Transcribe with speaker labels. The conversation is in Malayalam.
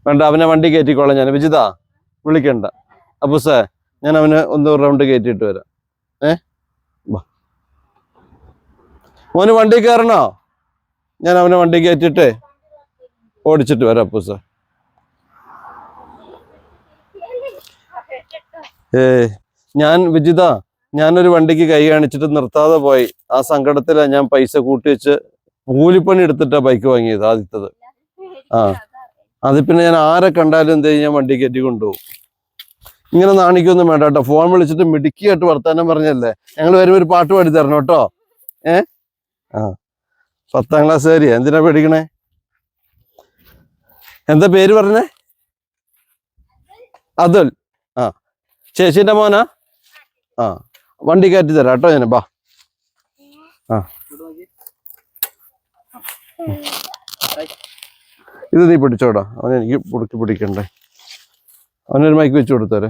Speaker 1: വേണ്ട, അവനെ വണ്ടി കയറ്റിക്കോളാം ഞാൻ. വിജിത വിളിക്കണ്ട. അപ്പൂസേ, ഞാൻ അവന് ഒന്ന് റൗണ്ട് കയറ്റിയിട്ട് വരാം. മോന് വണ്ടി കയറണോ? ഞാൻ അവനെ വണ്ടി കയറ്റിട്ട് ഓടിച്ചിട്ട് വരാം അപ്പൂസേ. ഞാൻ വിജിത, ഞാനൊരു വണ്ടിക്ക് കൈ കാണിച്ചിട്ട് നിർത്താതെ പോയി. ആ സങ്കടത്തിലാണ് ഞാൻ പൈസ കൂട്ടി വെച്ച് കൂലിപ്പണി എടുത്തിട്ടാ ബൈക്ക് വാങ്ങിയത് ആദ്യത്തത്. അത് പിന്നെ ഞാൻ ആരെ കണ്ടാലും എന്ത് ചെയ്യും, ഞാൻ വണ്ടി കയറ്റി കൊണ്ടുപോകും. ഇങ്ങനെ നാണിക്കൊന്നും വേണ്ട കേട്ടോ. ഫോൺ വിളിച്ചിട്ട് മിടുക്കിയായിട്ട് വർത്താനം പറഞ്ഞല്ലേ. ഞങ്ങൾ വരുമ്പോൾ ഒരു പാട്ട് പാടി തരണം കേട്ടോ. 10ാം ക്ലാസ്സുകാരിയാ, എന്തിനാ പേടിക്കണേ? എന്താ പേര് പറഞ്ഞേ? അതുൽ. ചേച്ചിന്റെ മോനാ? വണ്ടി കയറ്റി തരാം കേട്ടോ ഞാൻ. ബാ. ഇത് നീ പിടിച്ചോടാ. അവനെനിക്ക് പിടിക്കണ്ടേ. അവനൊരു മൈക്ക് വെച്ച് കൊടുത്തേരെ.